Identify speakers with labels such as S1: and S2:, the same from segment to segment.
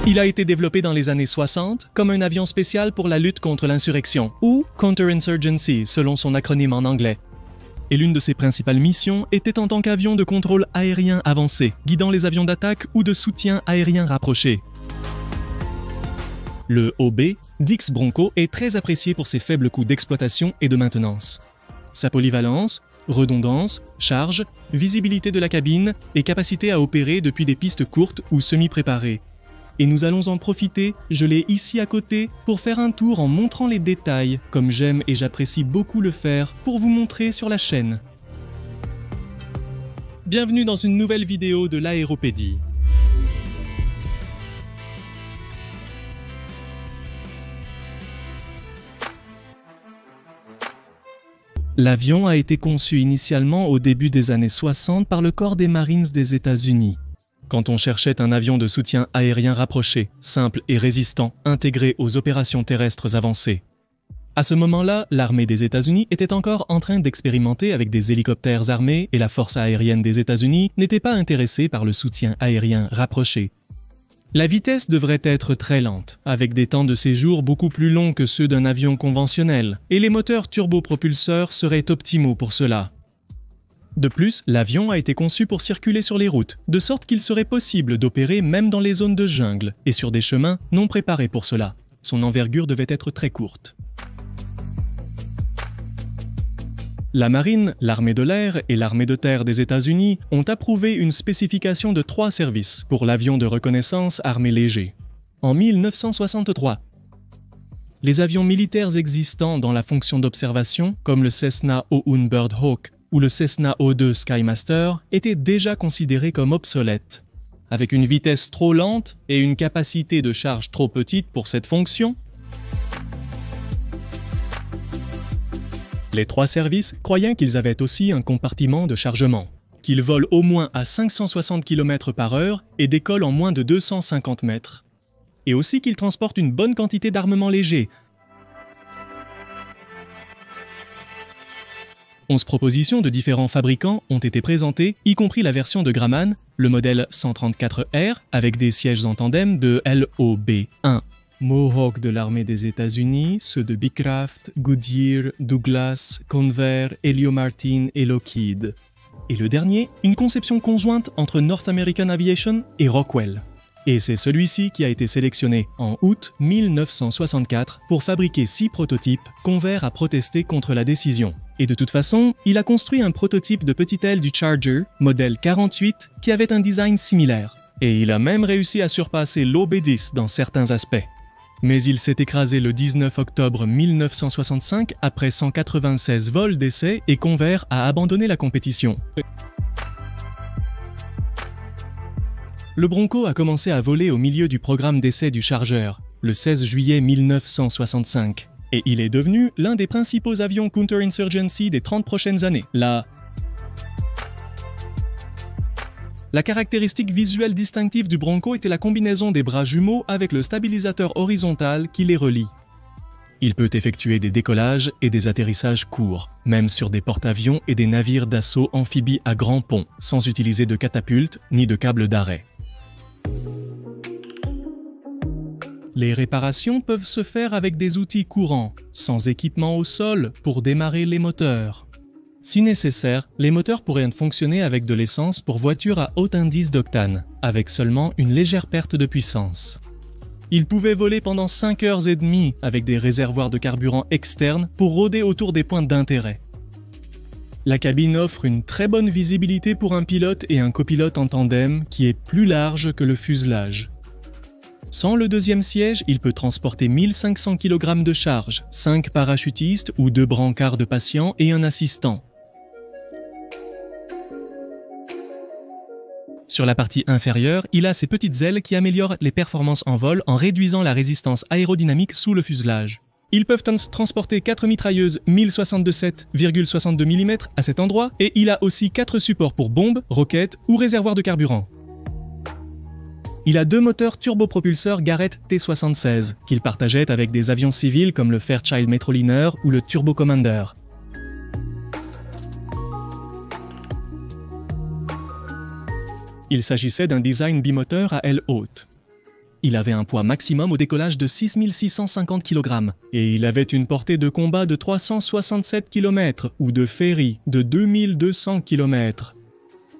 S1: Il a été développé dans les années 60 comme un avion spécial pour la lutte contre l'insurrection, ou Counterinsurgency selon son acronyme en anglais. Et l'une de ses principales missions était en tant qu'avion de contrôle aérien avancé, guidant les avions d'attaque ou de soutien aérien rapprochés. Le OB, Dix Bronco, est très apprécié pour ses faibles coûts d'exploitation et de maintenance. Sa polyvalence, redondance, charge, visibilité de la cabine et capacité à opérer depuis des pistes courtes ou semi-préparées. Et nous allons en profiter, je l'ai ici à côté, pour faire un tour en montrant les détails, comme j'aime et j'apprécie beaucoup le faire, pour vous montrer sur la chaîne. Bienvenue dans une nouvelle vidéo de l'Aéropédie. L'avion a été conçu initialement au début des années 60 par le corps des Marines des États-Unis. Quand on cherchait un avion de soutien aérien rapproché, simple et résistant, intégré aux opérations terrestres avancées. À ce moment-là, l'armée des États-Unis était encore en train d'expérimenter avec des hélicoptères armés et la force aérienne des États-Unis n'était pas intéressée par le soutien aérien rapproché. La vitesse devrait être très lente, avec des temps de séjour beaucoup plus longs que ceux d'un avion conventionnel, et les moteurs turbopropulseurs seraient optimaux pour cela. De plus, l'avion a été conçu pour circuler sur les routes, de sorte qu'il serait possible d'opérer même dans les zones de jungle et sur des chemins non préparés pour cela. Son envergure devait être très courte. La Marine, l'armée de l'air et l'armée de terre des États-Unis ont approuvé une spécification de 3 services pour l'avion de reconnaissance armé léger. En 1963, les avions militaires existants dans la fonction d'observation, comme le Cessna O1 Bird Hawk ou le Cessna O2 Skymaster, étaient déjà considérés comme obsolètes. Avec une vitesse trop lente et une capacité de charge trop petite pour cette fonction, les 3 services croyaient qu'ils avaient aussi un compartiment de chargement, qu'ils volent au moins à 560 km/h et décollent en moins de 250 mètres, et aussi qu'ils transportent une bonne quantité d'armement léger. 11 propositions de différents fabricants ont été présentées, y compris la version de Grumman, le modèle 134R, avec des sièges en tandem de LOB-1. Mohawk de l'armée des États-Unis, ceux de Beechcraft, Goodyear, Douglas, Convair, Elio Martin et Lockheed. Et le dernier, une conception conjointe entre North American Aviation et Rockwell. Et c'est celui-ci qui a été sélectionné en août 1964 pour fabriquer 6 prototypes. Convair a protesté contre la décision. Et de toute façon, il a construit un prototype de petite aile du Charger, modèle 48, qui avait un design similaire. Et il a même réussi à surpasser l'OB-10 dans certains aspects. Mais il s'est écrasé le 19 octobre 1965 après 196 vols d'essai et Convair a abandonné la compétition. Le Bronco a commencé à voler au milieu du programme d'essai du Charger, le 16 juillet 1965. Et il est devenu l'un des principaux avions counterinsurgency des 30 prochaines années. La caractéristique visuelle distinctive du Bronco était la combinaison des bras jumeaux avec le stabilisateur horizontal qui les relie. Il peut effectuer des décollages et des atterrissages courts, même sur des porte-avions et des navires d'assaut amphibies à grand pont, sans utiliser de catapulte ni de câble d'arrêt. Les réparations peuvent se faire avec des outils courants, sans équipement au sol pour démarrer les moteurs. Si nécessaire, les moteurs pourraient fonctionner avec de l'essence pour voitures à haut indice d'octane, avec seulement une légère perte de puissance. Ils pouvaient voler pendant 5 heures et demie avec des réservoirs de carburant externes pour rôder autour des points d'intérêt. La cabine offre une très bonne visibilité pour un pilote et un copilote en tandem qui est plus large que le fuselage. Sans le deuxième siège, il peut transporter 1500 kg de charge, 5 parachutistes ou 2 brancards de patients et un assistant. Sur la partie inférieure, il a ses petites ailes qui améliorent les performances en vol en réduisant la résistance aérodynamique sous le fuselage. Ils peuvent transporter 4 mitrailleuses 1067,62 mm à cet endroit et il a aussi 4 supports pour bombes, roquettes ou réservoirs de carburant. Il a 2 moteurs turbopropulseurs Garrett T-76 qu'il partageait avec des avions civils comme le Fairchild Metroliner ou le Turbo Commander. Il s'agissait d'un design bimoteur à aile haute. Il avait un poids maximum au décollage de 6650 kg et il avait une portée de combat de 367 km ou de ferry de 2200 km.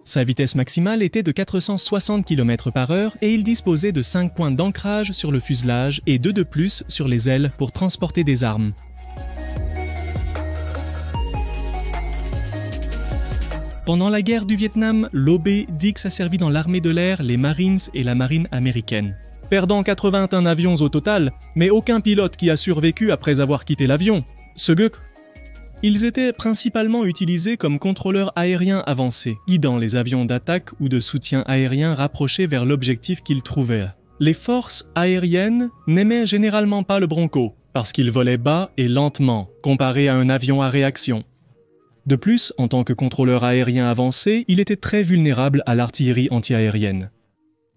S1: Sa vitesse maximale était de 460 km/h et il disposait de 5 points d'ancrage sur le fuselage et 2 de plus sur les ailes pour transporter des armes. Pendant la guerre du Vietnam, l'OB-Dix a servi dans l'armée de l'air, les Marines et la marine américaine. Perdant 81 avions au total, mais aucun pilote qui a survécu après avoir quitté l'avion. Ils étaient principalement utilisés comme contrôleurs aériens avancés, guidant les avions d'attaque ou de soutien aérien rapprochés vers l'objectif qu'ils trouvaient. Les forces aériennes n'aimaient généralement pas le Bronco, parce qu'il volait bas et lentement, comparé à un avion à réaction. De plus, en tant que contrôleur aérien avancé, il était très vulnérable à l'artillerie antiaérienne.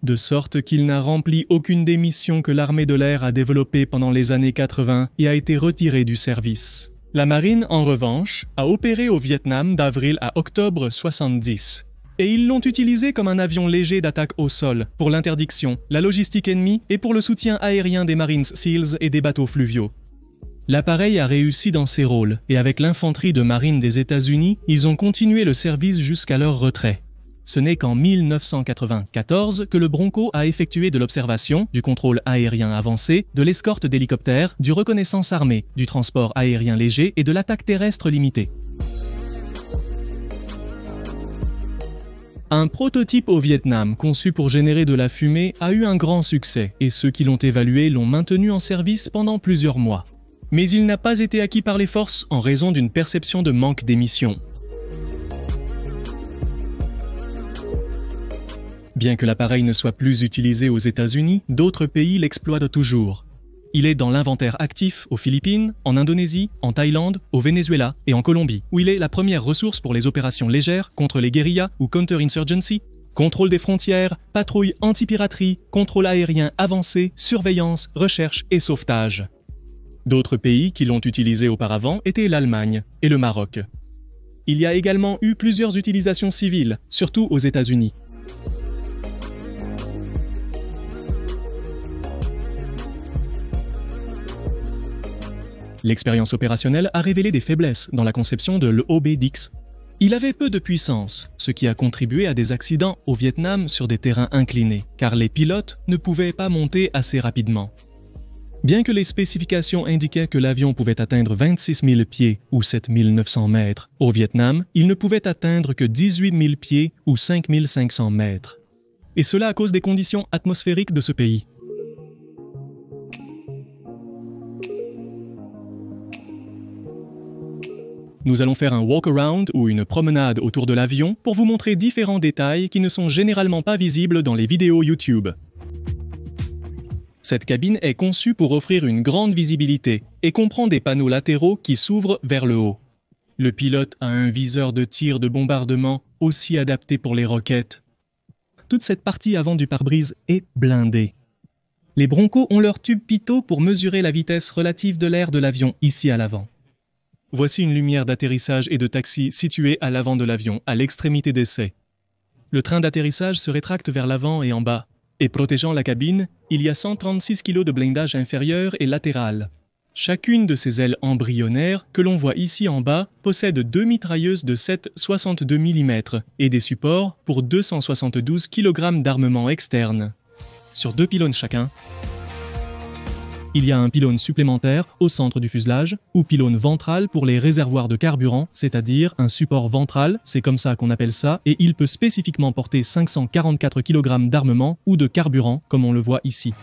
S1: De sorte qu'il n'a rempli aucune des missions que l'armée de l'air a développées pendant les années 80 et a été retiré du service. La marine, en revanche, a opéré au Vietnam d'avril à octobre 70. Et ils l'ont utilisé comme un avion léger d'attaque au sol, pour l'interdiction, la logistique ennemie et pour le soutien aérien des Marines SEALs et des bateaux fluviaux. L'appareil a réussi dans ses rôles, et avec l'infanterie de marine des États-Unis, ils ont continué le service jusqu'à leur retrait. Ce n'est qu'en 1994 que le Bronco a effectué de l'observation, du contrôle aérien avancé, de l'escorte d'hélicoptères, du reconnaissance armée, du transport aérien léger et de l'attaque terrestre limitée. Un prototype au Vietnam, conçu pour générer de la fumée, a eu un grand succès, et ceux qui l'ont évalué l'ont maintenu en service pendant plusieurs mois. Mais il n'a pas été acquis par les forces en raison d'une perception de manque d'émissions. Bien que l'appareil ne soit plus utilisé aux États-Unis, d'autres pays l'exploitent toujours. Il est dans l'inventaire actif aux Philippines, en Indonésie, en Thaïlande, au Venezuela et en Colombie, où il est la première ressource pour les opérations légères contre les guérillas ou counter-insurgency, contrôle des frontières, patrouille anti-piraterie, contrôle aérien avancé, surveillance, recherche et sauvetage. D'autres pays qui l'ont utilisé auparavant étaient l'Allemagne et le Maroc. Il y a également eu plusieurs utilisations civiles, surtout aux États-Unis. L'expérience opérationnelle a révélé des faiblesses dans la conception de l'OB-Dix. Il avait peu de puissance, ce qui a contribué à des accidents au Vietnam sur des terrains inclinés, car les pilotes ne pouvaient pas monter assez rapidement. Bien que les spécifications indiquaient que l'avion pouvait atteindre 26 000 pieds ou 7 900 mètres, au Vietnam, il ne pouvait atteindre que 18 000 pieds ou 5 500 mètres. Et cela à cause des conditions atmosphériques de ce pays. Nous allons faire un walk-around ou une promenade autour de l'avion pour vous montrer différents détails qui ne sont généralement pas visibles dans les vidéos YouTube. Cette cabine est conçue pour offrir une grande visibilité et comprend des panneaux latéraux qui s'ouvrent vers le haut. Le pilote a un viseur de tir de bombardement aussi adapté pour les roquettes. Toute cette partie avant du pare-brise est blindée. Les Broncos ont leur tube pitot pour mesurer la vitesse relative de l'air de l'avion ici à l'avant. Voici une lumière d'atterrissage et de taxi située à l'avant de l'avion, à l'extrémité d'essai. Le train d'atterrissage se rétracte vers l'avant et en bas. Et protégeant la cabine, il y a 136 kg de blindage inférieur et latéral. Chacune de ces ailes embryonnaires, que l'on voit ici en bas, possède 2 mitrailleuses de 7,62 mm et des supports pour 272 kg d'armement externe. Sur 2 pylônes chacun, il y a un pylône supplémentaire au centre du fuselage, ou pylône ventral pour les réservoirs de carburant, c'est-à-dire un support ventral, c'est comme ça qu'on appelle ça, et il peut spécifiquement porter 544 kg d'armement ou de carburant, comme on le voit ici.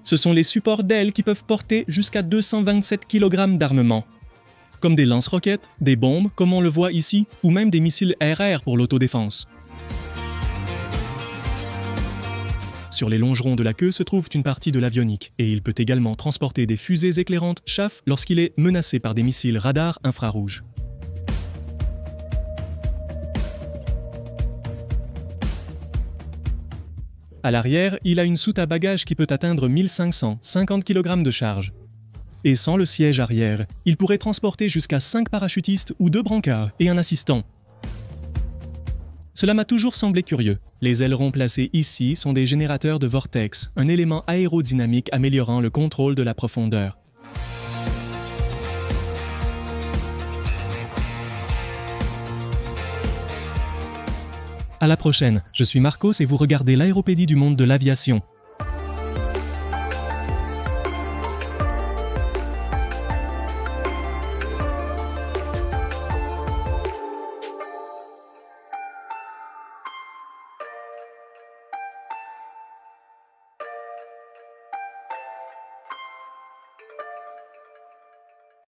S1: Ce sont les supports d'ailes qui peuvent porter jusqu'à 227 kg d'armement, comme des lance-roquettes, des bombes, comme on le voit ici, ou même des missiles RR pour l'autodéfense. Sur les longerons de la queue se trouve une partie de l'avionique, et il peut également transporter des fusées éclairantes chaff lorsqu'il est menacé par des missiles radar infrarouges. À l'arrière, il a une soute à bagages qui peut atteindre 1550 kg de charge. Et sans le siège arrière, il pourrait transporter jusqu'à 5 parachutistes ou 2 brancards et un assistant. Cela m'a toujours semblé curieux. Les ailerons placés ici sont des générateurs de vortex, un élément aérodynamique améliorant le contrôle de la profondeur. À la prochaine, je suis Marcos et vous regardez l'Aéropédie du monde de l'aviation.